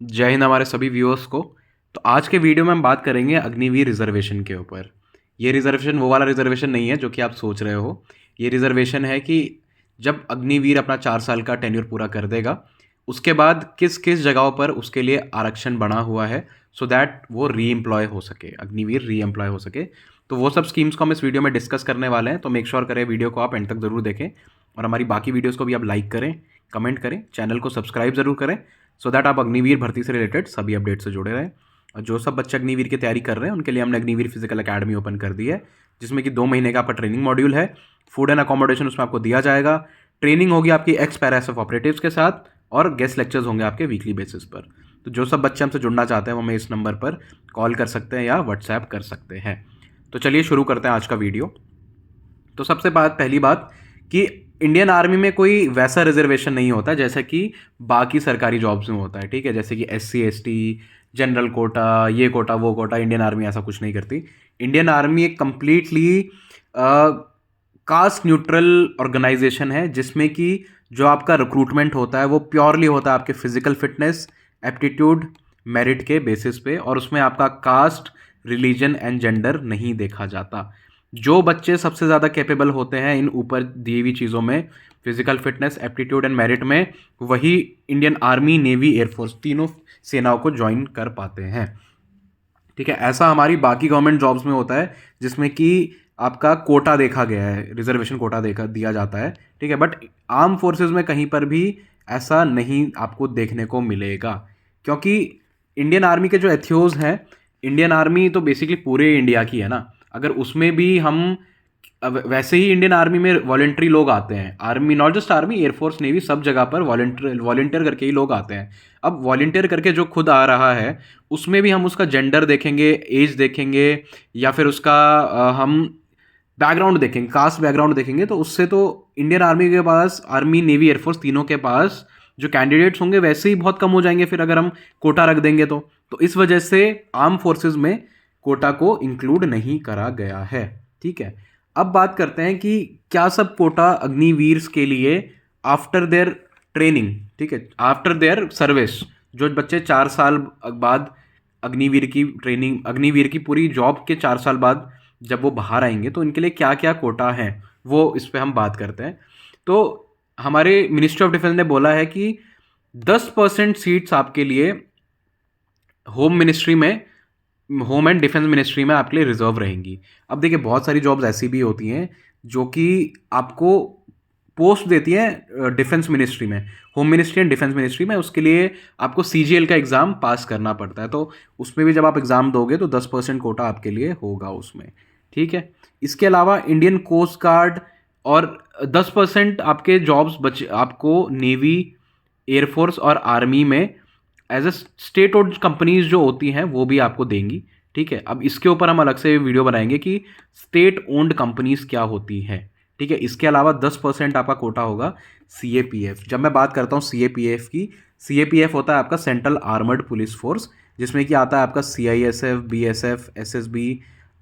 जय हिंद हमारे सभी व्यूअर्स को। तो आज के वीडियो में हम बात करेंगे अग्निवीर रिजर्वेशन के ऊपर। ये रिजर्वेशन वो वाला रिजर्वेशन नहीं है जो कि आप सोच रहे हो। ये रिजर्वेशन है कि जब अग्निवीर अपना 4 साल का टेन्योर पूरा कर देगा, उसके बाद किस किस जगहों पर उसके लिए आरक्षण बना हुआ है, सो दैट वो री एम्प्लॉय हो सके, अग्निवीर री एम्प्लॉय हो सके। तो वो सब स्कीम्स को हम इस वीडियो में डिस्कस करने वाले हैं। तो मेक श्योर करें वीडियो को आप एंड तक ज़रूर देखें, और हमारी बाकी वीडियोज़ को भी आप लाइक करें, कमेंट करें, चैनल को सब्सक्राइब ज़रूर करें, सो दैट आप अग्निवीर भर्ती से रिलेटेड सभी अपडेट से जुड़े रहें। और जो सब बच्चे अग्निवीर की तैयारी कर रहे हैं उनके लिए हमने अग्निवीर फिजिकल अकेडमी ओपन कर दी है, जिसमें कि 2 महीने का आपका ट्रेनिंग मॉड्यूल है। फूड एंड अकोमोडेशन उसमें आपको दिया जाएगा। ट्रेनिंग होगी आपकी एक्स पैरा एसएफ ऑपरेटिव्स के साथ, और गेस्ट लेक्चर्स होंगे आपके वीकली बेसिस पर। तो जो सब बच्चे हमसे जुड़ना चाहते हैं वो हमें इस नंबर पर कॉल कर सकते हैं या व्हाट्सएप कर सकते हैं। तो चलिए शुरू करते हैं आज का वीडियो। तो सबसे पहली बात कि इंडियन आर्मी में कोई वैसा रिजर्वेशन नहीं होता जैसे कि बाकी सरकारी जॉब्स में होता है, ठीक है। जैसे कि SC ST, जनरल कोटा, ये कोटा वो कोटा, इंडियन आर्मी ऐसा कुछ नहीं करती। इंडियन आर्मी एक कंप्लीटली कास्ट न्यूट्रल ऑर्गेनाइजेशन है, जिसमें कि जो आपका रिक्रूटमेंट होता है वो प्योरली होता है आपके फिजिकल फिटनेस, एप्टीट्यूड, मेरिट के बेसिस पे, और उसमें आपका कास्ट, रिलीजन एंड जेंडर नहीं देखा जाता। जो बच्चे सबसे ज़्यादा कैपेबल होते हैं इन ऊपर दी हुई चीज़ों में, physical fitness, aptitude and merit में, वही इंडियन आर्मी, नेवी, एयरफोर्स तीनों सेनाओं को ज्वाइन कर पाते हैं, ठीक है। ऐसा हमारी बाकी गवर्नमेंट जॉब्स में होता है, जिसमें कि आपका कोटा देखा गया है, रिजर्वेशन कोटा देखा दिया जाता है, ठीक है। बट आर्म फोर्सेस में कहीं पर भी ऐसा नहीं आपको देखने को मिलेगा, क्योंकि इंडियन आर्मी के जो एथियोज हैं, इंडियन आर्मी तो बेसिकली पूरे इंडिया की है ना। अगर उसमें भी हम वैसे ही इंडियन आर्मी में वॉलेंट्री लोग आते हैं, army not just army, air force, navy, सब जगह पर वॉलेंटियर करके ही लोग आते हैं। अब वॉलेंटियर करके जो खुद आ रहा है, उसमें भी हम उसका जेंडर देखेंगे, एज देखेंगे, या फिर उसका हम बैकग्राउंड देखेंगे, कास्ट बैकग्राउंड देखेंगे, तो उससे तो इंडियन आर्मी के पास, आर्मी, नेवी, एयरफोर्स तीनों के पास जो कैंडिडेट्स होंगे वैसे ही बहुत कम हो जाएंगे फिर, अगर हम कोटा रख देंगे तो इस वजह से आर्म फोर्सेस में कोटा को इंक्लूड नहीं करा गया है, ठीक है। अब बात करते हैं कि क्या सब कोटा अग्निवीर्स के लिए आफ्टर देयर ट्रेनिंग, ठीक है, आफ्टर देयर सर्विस, जो बच्चे 4 साल बाद अग्निवीर की ट्रेनिंग, अग्निवीर की पूरी जॉब के 4 साल बाद जब वो बाहर आएंगे, तो इनके लिए क्या क्या कोटा है, वो इस पर हम बात करते हैं। तो हमारे मिनिस्ट्री ऑफ डिफेंस ने बोला है कि 10% सीट्स आपके लिए होम मिनिस्ट्री में, होम एंड डिफेंस मिनिस्ट्री में आपके लिए रिजर्व रहेंगी। अब देखिए, बहुत सारी जॉब्स ऐसी भी होती हैं जो कि आपको पोस्ट देती हैं डिफेंस मिनिस्ट्री में, home ministry and defence ministry में। उसके लिए आपको CGL का एग्ज़ाम पास करना पड़ता है, तो उसमें भी जब आप एग्ज़ाम दोगे तो 10% कोटा आपके लिए होगा उसमें, ठीक है। इसके अलावा इंडियन कोस्ट गार्ड, और 10% आपके जॉब्स बच आपको नेवी, एयरफोर्स और आर्मी में as a state owned companies जो होती हैं वो भी आपको देंगी, ठीक है। अब इसके ऊपर हम अलग से वीडियो बनाएंगे कि स्टेट ओन्ड कंपनीज क्या होती हैं, ठीक है। इसके अलावा 10% आपका कोटा होगा CAPF। जब मैं बात करता हूँ CAPF की, CAPF होता है आपका सेंट्रल आर्मर्ड पुलिस फोर्स, जिसमें कि आता है आपका CISF, BSF, SSB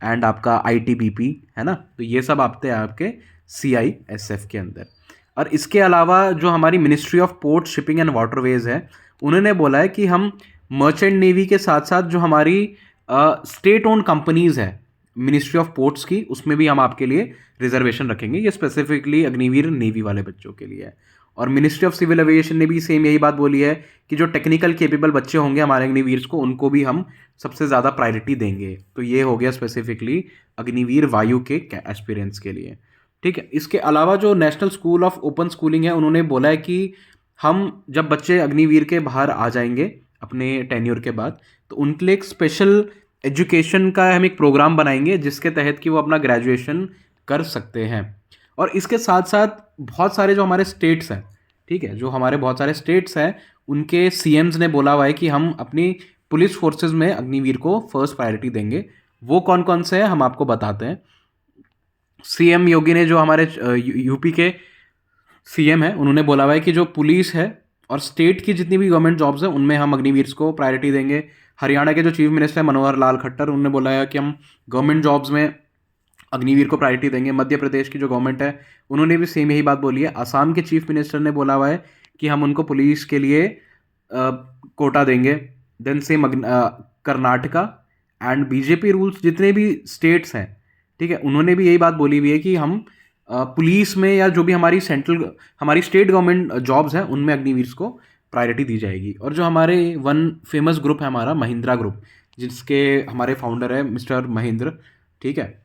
एंड आपका ITBP, है ना। तो ये सब आते हैं आपके CISF के अंदर। और इसके अलावा जो हमारी ministry of port, shipping and waterways है, उन्होंने बोला है कि हम मर्चेंट नेवी के साथ साथ जो हमारी स्टेट ओन्ड कंपनीज है मिनिस्ट्री ऑफ पोर्ट्स की, उसमें भी हम आपके लिए रिजर्वेशन रखेंगे। ये स्पेसिफिकली अग्निवीर नेवी वाले बच्चों के लिए है। और मिनिस्ट्री ऑफ सिविल एविएशन ने भी सेम यही बात बोली है कि जो टेक्निकल केपेबल बच्चे होंगे हमारे अग्निवीर्स को, उनको भी हम सबसे ज़्यादा प्रायोरिटी देंगे। तो ये हो गया स्पेसिफिकली अग्निवीर वायु के एस्पिरेंट्स के लिए, ठीक है। इसके अलावा जो national school of open schooling है, उन्होंने बोला है कि हम जब बच्चे अग्निवीर के बाहर आ जाएंगे अपने टेन्योर के बाद, तो उनके लिए एक स्पेशल एजुकेशन का हम एक प्रोग्राम बनाएंगे, जिसके तहत कि वो अपना ग्रेजुएशन कर सकते हैं। और इसके साथ साथ बहुत सारे जो हमारे स्टेट्स हैं, ठीक है, जो हमारे बहुत सारे स्टेट्स हैं, उनके CMs ने बोला हुआ है कि हम अपनी पुलिस फोर्सेस में अग्निवीर को फर्स्ट प्रायोरिटी देंगे। वो कौन कौन से हैं हम आपको बताते हैं। CM योगी ने, जो हमारे यूपी के CM है, उन्होंने बोला हुआ है कि जो पुलिस है और स्टेट की जितनी भी गवर्नमेंट जॉब्स हैं उनमें हम अग्निवीर्स को प्रायोरिटी देंगे। हरियाणा के जो चीफ मिनिस्टर है मनोहर लाल खट्टर, उन्होंने बोला है कि हम गवर्नमेंट जॉब्स में अग्निवीर को प्रायोरिटी देंगे। मध्य प्रदेश की जो गवर्नमेंट है, उन्होंने भी सेम यही बात बोली है। असम के चीफ मिनिस्टर ने बोला हुआ है कि हम उनको पुलिस के लिए कोटा देंगे। Then same Karnataka and BJP rules जितने भी स्टेट्स हैं, ठीक है, उन्होंने भी यही बात बोली हुई है कि हम पुलिस में या जो भी हमारी स्टेट गवर्नमेंट जॉब्स हैं उनमें अग्निवीर को प्रायोरिटी दी जाएगी। और जो हमारे वन फेमस ग्रुप है हमारा महिंद्रा ग्रुप, जिसके हमारे फाउंडर है मिस्टर महेंद्र, ठीक है,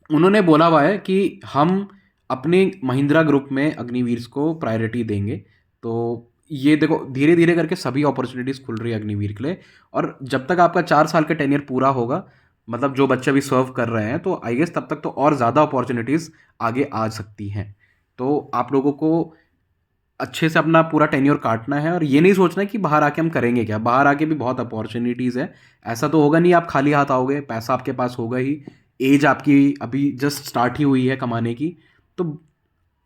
उन्होंने बोला हुआ है कि हम अपने महिंद्रा ग्रुप में अग्निवीर को प्रायोरिटी देंगे। तो ये देखो धीरे धीरे करके सभी अपॉर्चुनिटीज़ खुल रही है अग्निवीर के लिए। और जब तक आपका 4 साल का टेन्योर पूरा होगा, मतलब जो बच्चे अभी सर्व कर रहे हैं, तो आई गेस तब तक तो और ज़्यादा अपॉर्चुनिटीज़ आगे आ सकती हैं। तो आप लोगों को अच्छे से अपना पूरा टेन्योर काटना है और ये नहीं सोचना है कि बाहर आके हम करेंगे क्या। बाहर आके भी बहुत अपॉर्चुनिटीज़ है। ऐसा तो होगा नहीं आप खाली हाथ आओगे, पैसा आपके पास होगा ही, एज आपकी अभी जस्ट स्टार्ट ही हुई है कमाने की। तो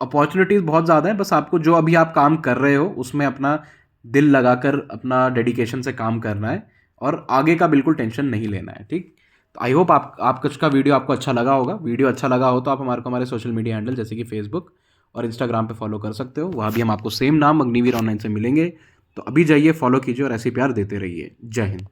अपॉर्चुनिटीज़ बहुत ज़्यादा है, बस आपको जो अभी आप काम कर रहे हो उसमें अपना दिल लगाकर अपना डेडिकेशन से काम करना है और आगे का बिल्कुल टेंशन नहीं लेना है, ठीक। तो आई होप आप कुछ का वीडियो आपको अच्छा लगा होगा। वीडियो अच्छा लगा हो तो आप हमारे सोशल मीडिया हैंडल जैसे कि फेसबुक और इंस्टाग्राम पे फॉलो कर सकते हो। वहाँ भी हम आपको सेम नाम अग्निवीर ऑनलाइन से मिलेंगे। तो अभी जाइए, फॉलो कीजिए और ऐसे ही प्यार देते रहिए। जय हिंद।